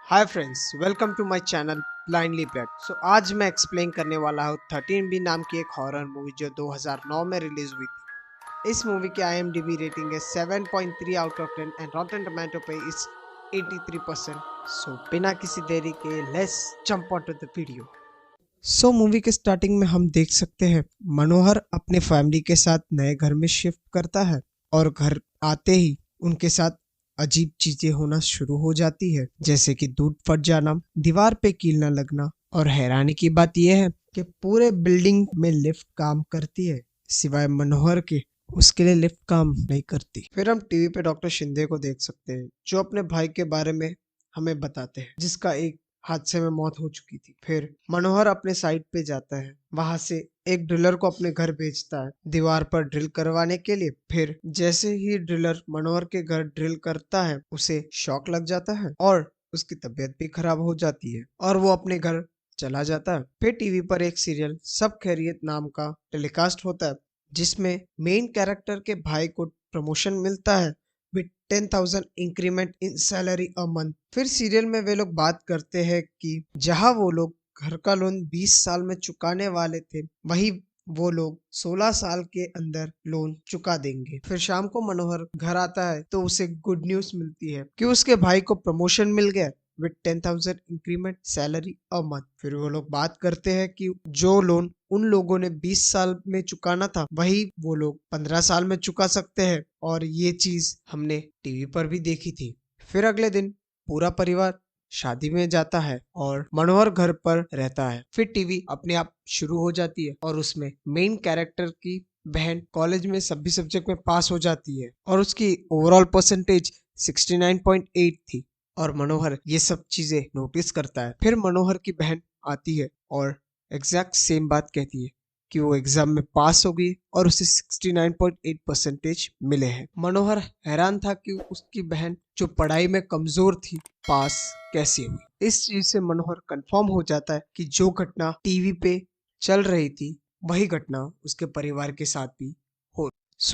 Hi friends, welcome to my channel blindly blade. आज मैं explain करने वाला हूँ 13 बी नाम की एक हॉरर मूवी जो 2009 में रिलीज हुई थी। इस मूवी की IMDb रेटिंग है 7.3 out of 10 and rotten tomato पे इस 83%। बिना किसी देरी के let's jump on to the video. Movie के स्टार्टिंग में हम देख सकते हैं मनोहर अपने फैमिली के साथ नए घर में शिफ्ट करता है और घर आते ही उनके साथ अजीब चीजें होना शुरू हो जाती है, जैसे कि दूध फट जाना, दीवार पे कील न लगना। और हैरानी की बात यह है कि पूरे बिल्डिंग में लिफ्ट काम करती है सिवाय मनोहर के, उसके लिए लिफ्ट काम नहीं करती। फिर हम टीवी पे डॉक्टर शिंदे को देख सकते हैं जो अपने भाई के बारे में हमें बताते हैं जिसका एक हादसे में मौत हो चुकी थी। फिर मनोहर अपने साइट पे जाता है, वहां से एक ड्रिलर को अपने घर भेजता है दीवार पर ड्रिल करवाने के लिए। फिर जैसे ही ड्रिलर मनोहर के घर ड्रिल करता है उसे शॉक लग जाता है और उसकी तबीयत भी खराब हो जाती है और वो अपने घर चला जाता है। फिर टीवी पर एक सीरियल सब खैरियत नाम का टेलीकास्ट होता है जिसमें मेन कैरेक्टर के भाई को प्रमोशन मिलता है with 10,000 increment in salary a month. फिर सीरियल में वे लोग बात करते हैं कि जहां वो लोग घर का लोन 20 साल में चुकाने वाले थे, वही वो लोग 16 साल के अंदर लोन चुका देंगे। फिर शाम को मनोहर घर आता है तो उसे गुड न्यूज मिलती है कि उसके भाई को प्रमोशन मिल गया with 10,000 increment salary a month. फिर वो लोग बात करते हैं कि जो लोन उन लोगों ने 20 साल में चुकाना था वही वो लोग 15 साल में चुका सकते हैं, और ये चीज हमने टीवी पर भी देखी थी। फिर अगले दिन पूरा परिवार शादी में जाता है और मनोहर घर पर रहता है। फिर टीवी अपने आप शुरू हो जाती है और उसमें मेन कैरेक्टर की बहन कॉलेज में सभी सब्जेक्ट में पास हो जाती है और उसकी ओवरऑल परसेंटेज 69.8 थी। और मनोहर ये सब चीजें नोटिस करता है। फिर मनोहर की बहन आती है और एग्जैक्ट सेम बात कहती है कि वो एग्जाम में पास हो गई और उसे 69.8 परसेंटेज मिले हैं। मनोहर हैरान था कि उसकी बहन जो पढ़ाई में कमजोर थी पास कैसे हुई। इस चीज से मनोहर कंफर्म हो जाता है कि जो घटना टीवी पे चल रही थी वही घटना उसके परिवार के साथ भी हो।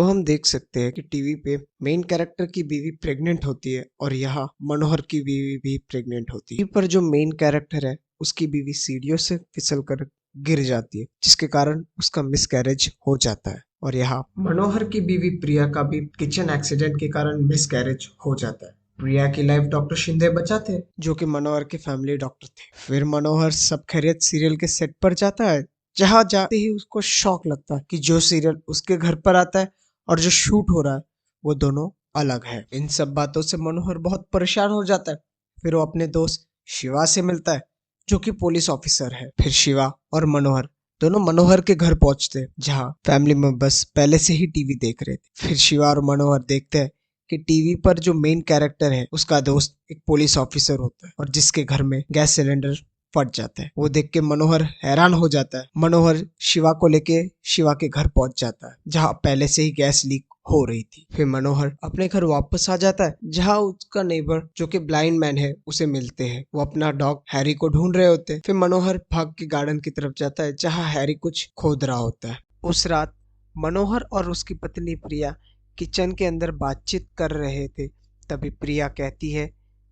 हम देख सकते हैं कि टीवी पे मेन कैरेक्टर की बीवी प्रेग्नेंट होती है और यहाँ मनोहर की बीवी भी प्रेग्नेंट होती है। टीवी पर जो मेन कैरेक्टर है उसकी बीवी सीढ़ियों से फिसल कर गिर जाती है जिसके कारण उसका मिसकैरेज हो जाता है। और यहाँ मनोहर की बीवी प्रिया का भी किचन एक्सीडेंट के कारण मिसकैरेज हो जाता है। प्रिया की लाइफ डॉक्टर शिंदे बचाते हैं जो कि मनोहर के फैमिली डॉक्टर थे। फिर मनोहर सब खैरियत सीरियल के सेट पर जाता है, जहां जाते ही उसको शॉक लगता है कि जो सीरियल उसके घर पर आता है और जो शूट हो रहा है वो दोनों अलग है। इन सब बातों से मनोहर बहुत परेशान हो जाता है। फिर वो अपने दोस्त शिवा से मिलता है जो कि पुलिस ऑफिसर है। फिर शिवा और मनोहर दोनों मनोहर के घर पहुंचते हैं जहां फैमिली मेंबर्स पहले से ही टीवी देख रहे थे। फिर शिवा और मनोहर देखते हैं कि टीवी पर जो मेन कैरेक्टर है उसका दोस्त एक पुलिस ऑफिसर होता है और जिसके घर में गैस सिलेंडर फट जाता है। वो देख के मनोहर हैरान हो जाता है। मनोहर शिवा को लेके शिवा के घर पहुंच जाता है जहां पहले से ही गैस लीक हो रही थी। फिर मनोहर अपने घर वापस आ जाता है जहां उसका नेबर जो कि ब्लाइंड मैन है उसे मिलते हैं। वो अपना डॉग हैरी को ढूंढ रहे होते हैं। फिर मनोहर भाग के गार्डन की तरफ जाता है जहां हैरी कुछ खोद रहा होता है। उस रात मनोहर और उसकी पत्नी प्रिया किचन के अंदर बातचीत कर रहे थे। तभी प्रिया कहती है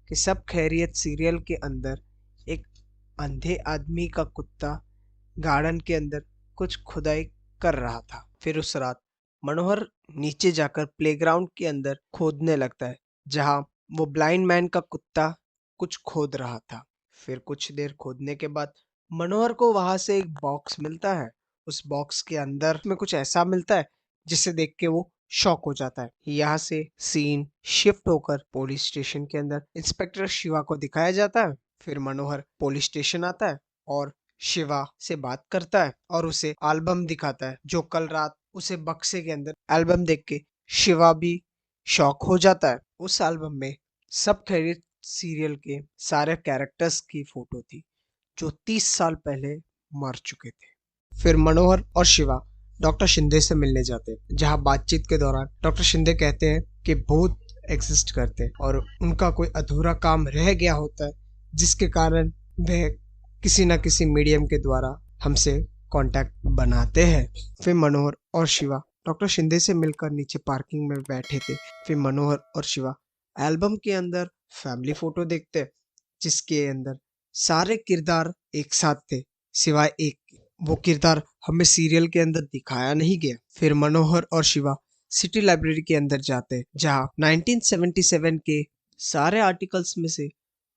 कि सब खैरियत सीरियल के अंदर एक अंधे आदमी का कुत्ता गार्डन के अंदर कुछ खुदाई कर रहा था। फिर उस रात मनोहर नीचे जाकर प्लेग्राउंड के अंदर खोदने लगता है जहां वो ब्लाइंड मैन का कुत्ता कुछ खोद रहा था। फिर कुछ देर खोदने के बाद मनोहर को वहां से एक बॉक्स मिलता है। उस बॉक्स के अंदर में कुछ ऐसा मिलता है जिसे देख के वो शॉक हो जाता है। यहाँ से सीन शिफ्ट होकर पुलिस स्टेशन के अंदर इंस्पेक्टर शिवा को दिखाया जाता है। फिर मनोहर पुलिस स्टेशन आता है और शिवा से बात करता है और उसे एल्बम दिखाता है जो कल रात उसे बक्से के अंदर एल्बम देख के शिवा भी शॉक हो जाता है। उस एल्बम में सब खैरियत सीरियल के सारे कैरेक्टर्स की फोटो थी जो 30 साल पहले मर चुके थे। फिर मनोहर और शिवा डॉक्टर शिंदे से मिलने जाते हैं जहां बातचीत के दौरान डॉक्टर शिंदे कहते हैं कि भूत एग्जिस्ट करते हैं और उनका कोई अधूरा काम रह गया होता है जिसके कारण वह किसी न किसी मीडियम के द्वारा हमसे कांटेक्ट बनाते हैं। फिर मनोहर और शिवा डॉक्टर शिंदे से मिलकर नीचे पार्किंग में बैठे थे। फिर मनोहर और शिवा एल्बम के अंदर फैमिली फोटो देखते हैं जिसके अंदर सारे किरदार एक साथ थे सिवाय एक के। वो किरदार हमें सीरियल के अंदर दिखाया नहीं गया। फिर मनोहर और शिवा सिटी लाइब्रेरी के अंदर जाते हैं जहां 1977 के सारे आर्टिकल्स में से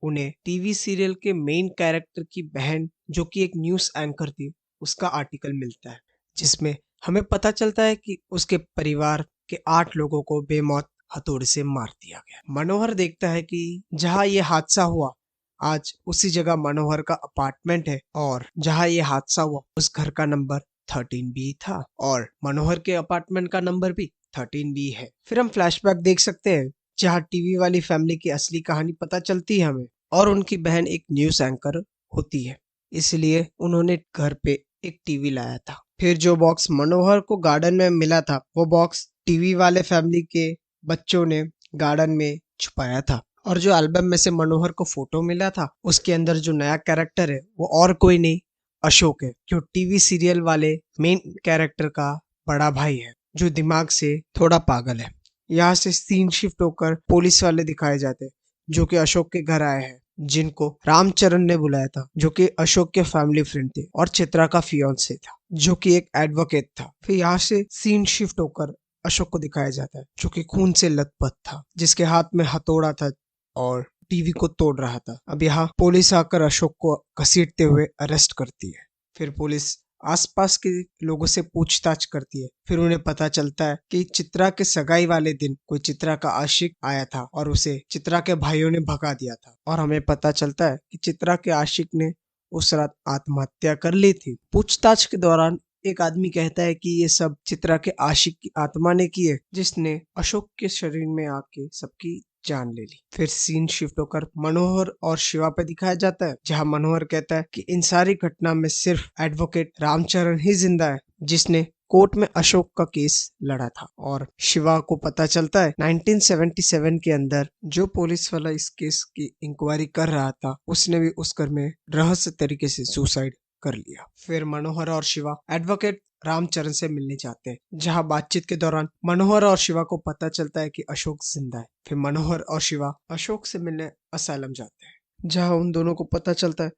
उन्हें टीवी सीरियल के मेन कैरेक्टर की बहन जो कि एक न्यूज़ एंकर थी उसका आर्टिकल मिलता है, जिसमें हमें पता चलता है कि उसके परिवार के 8 लोगों को बेमौत हथौड़े से मार दिया गया। मनोहर देखता है कि जहां ये हादसा हुआ आज उसी जगह मनोहर का अपार्टमेंट है और जहां ये हादसा हुआ उस घर का नंबर 13B था और मनोहर के अपार्टमेंट का नंबर भी 13B है। फिर हम फ्लैशबैक देख सकते हैं जहां टीवी वाली फैमिली की असली कहानी पता चलती है हमें और उनकी बहन एक न्यूज़ एंकर होती है, इसलिए उन्होंने घर पे एक टीवी लाया था। फिर जो बॉक्स मनोहर को गार्डन में मिला था वो बॉक्स टीवी वाले फैमिली के बच्चों ने गार्डन में छुपाया था और जो एल्बम में से मनोहर को फोटो मिला था उसके अंदर जो नया कैरेक्टर है वो और कोई नहीं अशोक है, जो टीवी सीरियल वाले मेन कैरेक्टर का बड़ा भाई है जो दिमाग से थोड़ा पागल है। यहाँ से सीन शिफ्ट होकर पुलिस वाले दिखाए जाते हैं जो कि अशोक के घर आए हैं, जिनको रामचरण ने बुलाया था जो कि अशोक के फैमिली फ्रेंड थे और चित्रा का फियांसे था जो कि एक एडवोकेट था। फिर यहाँ से सीन शिफ्ट होकर अशोक को दिखाया जाता है जो कि खून से लथपथ था, जिसके हाथ में हथौड़ा था और टीवी को तोड़ रहा था। अब यहाँ पुलिस आकर अशोक को घसीटते हुए अरेस्ट करती है। फिर पुलिस आसपास के लोगों से पूछताछ करती है। फिर उन्हें पता चलता है कि चित्रा के सगाई वाले दिन कोई चित्रा का आशिक आया था और उसे चित्रा के भाइयों ने भगा दिया था और हमें पता चलता है कि चित्रा के आशिक ने उस रात आत्महत्या कर ली थी। पूछताछ के दौरान एक आदमी कहता है कि ये सब चित्रा के आशिक की आत्मा ने की है जिसने अशोक के शरीर में आके सबकी जान ले ली। फिर सीन शिफ्ट होकर मनोहर और शिवा पे दिखाया जाता है जहां मनोहर कहता है कि इन सारी घटना में सिर्फ एडवोकेट रामचरण ही जिंदा है जिसने कोर्ट में अशोक का केस लड़ा था। और शिवा को पता चलता है 1977 के अंदर जो पुलिस वाला इस केस की इंक्वायरी कर रहा था उसने भी उस घर में रहस्य तरीके से सुसाइड कर लिया। फिर मनोहर और शिवा एडवोकेट रामचरण से मिलने जाते हैं जहां बातचीत के दौरान मनोहर और शिवा को पता चलता है कि अशोक जिंदा है। फिर मनोहर और शिवा अशोक से मिलने असाइलम जाते हैं जहां उन दोनों को पता चलता है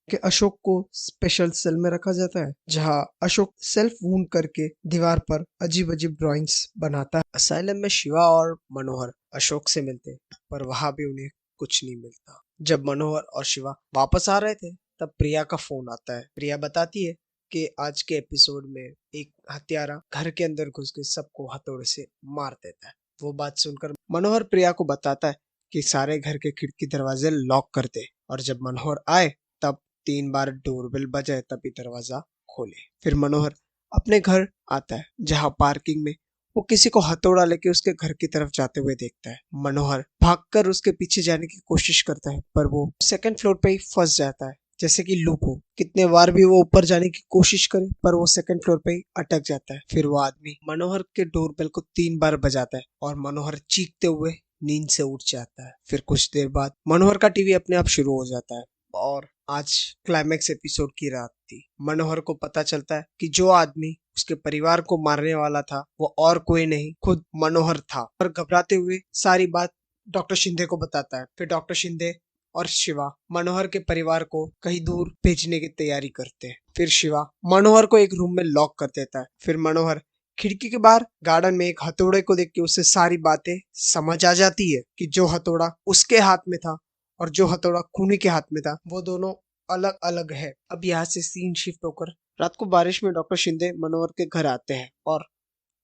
कि अशोक को स्पेशल सेल में रखा जाता है जहां अशोक सेल्फ वूंड करके दीवार पर अजीब अजीब ड्राइंग्स बनाता है। असाइलम में शिवा और मनोहर अशोक से मिलते हैं पर वहां भी उन्हें कुछ नहीं मिलता। जब मनोहर और शिवा वापस आ रहे थे तब प्रिया का फोन आता है। प्रिया बताती है कि आज के एपिसोड में एक हत्यारा घर के अंदर घुस के सबको हथौड़े से मार देता है। वो बात सुनकर मनोहर प्रिया को बताता है कि सारे घर के खिड़की दरवाजे लॉक कर दे और जब मनोहर आए तब 3 बार डोरबेल बजाए तभी दरवाजा खोले। फिर मनोहर अपने घर आता है जहाँ पार्किंग में वो किसी को हथौड़ा लेके उसके घर की तरफ जाते हुए देखता है। मनोहर भागकर उसके पीछे जाने की कोशिश करता है पर वो सेकंड फ्लोर पे ही फंस जाता है जैसे कि लूप हो। कितने बार भी वो ऊपर जाने की कोशिश करे पर वो सेकंड फ्लोर पे ही अटक जाता है। फिर वो आदमी मनोहर के डोरबेल को 3 बार बजाता है और मनोहर चीखते हुए नींद से उठ जाता है। फिर कुछ देर बाद मनोहर का टीवी अपने आप शुरू हो जाता है और आज क्लाइमेक्स एपिसोड की रात थी। मनोहर को पता चलता है कि जो आदमी उसके परिवार को मारने वाला था वो और कोई नहीं खुद मनोहर था और घबराते हुए सारी बात डॉक्टर शिंदे को बताता है। फिर डॉक्टर शिंदे और शिवा मनोहर के परिवार को कहीं दूर भेजने की तैयारी करते हैं। फिर शिवा मनोहर को एक रूम में लॉक कर देता है। फिर मनोहर खिड़की के बाहर गार्डन में एक हथौड़े को देख के उसे सारी बातें समझ आ जाती है कि जो हथौड़ा उसके हाथ में था और जो हथौड़ा खूनी के हाथ में था वो दोनों अलग अलग है। अब यहाँ से सीन शिफ्ट होकर रात को बारिश में डॉक्टर शिंदे मनोहर के घर आते हैं और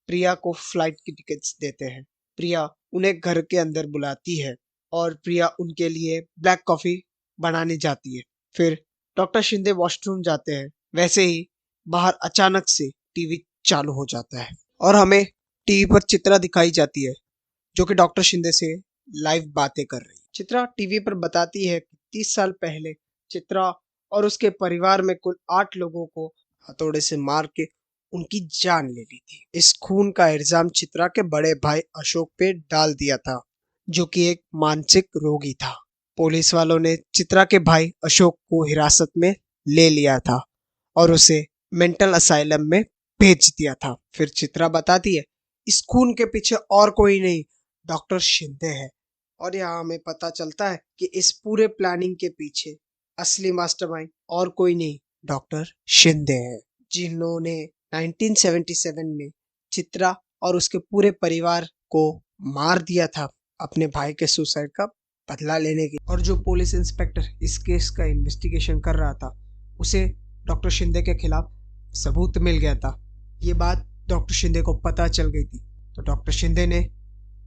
प्रिया को फ्लाइट की टिकट्स देते हैं। प्रिया उन्हें घर के अंदर बुलाती है और प्रिया उनके लिए ब्लैक कॉफी बनाने जाती है। फिर डॉक्टर शिंदे वॉशरूम जाते हैं। वैसे ही बाहर अचानक से टीवी चालू हो जाता है और हमें टीवी पर चित्रा दिखाई जाती है जो कि डॉक्टर शिंदे से लाइव बातें कर रही है। चित्रा टीवी पर बताती है कि 30 साल पहले चित्रा और उसके परिवार में कुल 8 लोगों को हथौड़े से मार के उनकी जान ले ली थी। इस खून का इल्जाम चित्रा के बड़े भाई अशोक पे डाल दिया था जो कि एक मानसिक रोगी था। पुलिस वालों ने चित्रा के भाई अशोक को हिरासत में ले लिया था और उसे मेंटल असाइलम में भेज दिया था। फिर चित्रा बताती है इस खून के पीछे और कोई नहीं डॉक्टर शिंदे है और यहाँ हमें पता चलता है कि इस पूरे प्लानिंग के पीछे असली मास्टरमाइंड और कोई नहीं, डॉक्टर शिंदे है, जिन्होंने 1977 में चित्रा और उसके पूरे परिवार को मार दिया था अपने भाई के सुसाइड का बदला लेने की। और जो पुलिस इंस्पेक्टर इस केस का इन्वेस्टिगेशन कर रहा था, उसे डॉक्टर शिंदे के खिलाफ सबूत मिल गया था। ये बात डॉक्टर शिंदे को पता चल गई थी, तो डॉक्टर शिंदे ने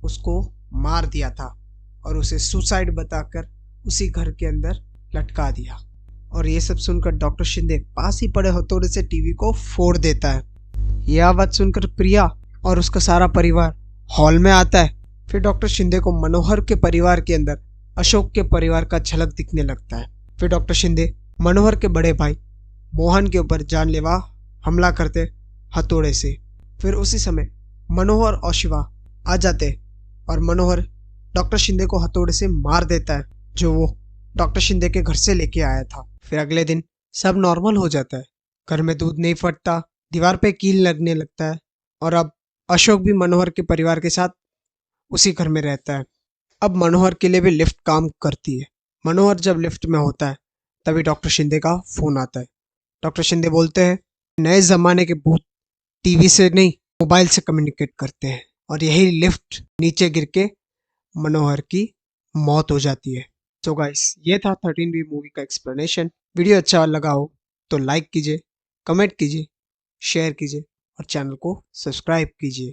उसको मार दिया था और उसे सुसाइड बताकर उसी घर के अंदर लटका दिया। और ये सब सुनकर डॉक्टर शिंदे पास ही पड़े हथौड़े से टीवी को फोड़ देता है। यह आवाज सुनकर प्रिया और उसका सारा परिवार हॉल में आता है। फिर डॉक्टर शिंदे को मनोहर के परिवार के अंदर अशोक के परिवार का झलक दिखने लगता है। फिर डॉक्टर शिंदे मनोहर के बड़े भाई मोहन के ऊपर जानलेवा हमला करते हथौड़े से। फिर उसी समय मनोहर और शिवा आ जाते और मनोहर डॉक्टर शिंदे को हथौड़े से मार देता है, जो वो डॉक्टर शिंदे के घर से लेके आया था। फिर अगले दिन सब नॉर्मल हो जाता है, घर में दूध नहीं फटता, दीवार पे कील लगने लगता है और अब अशोक भी मनोहर के परिवार के साथ उसी घर में रहता है। अब मनोहर के लिए भी लिफ्ट काम करती है। मनोहर जब लिफ्ट में होता है तभी डॉक्टर शिंदे का फोन आता है। डॉक्टर शिंदे बोलते हैं नए जमाने के भूत टीवी से नहीं मोबाइल से कम्युनिकेट करते हैं, और यही लिफ्ट नीचे गिर के मनोहर की मौत हो जाती है। सो गाइस, ये था 13B मूवी का एक्सप्लेनेशन। वीडियो अच्छा लगा हो तो लाइक कीजिए, कमेंट कीजिए, शेयर कीजिए और चैनल को सब्सक्राइब कीजिए।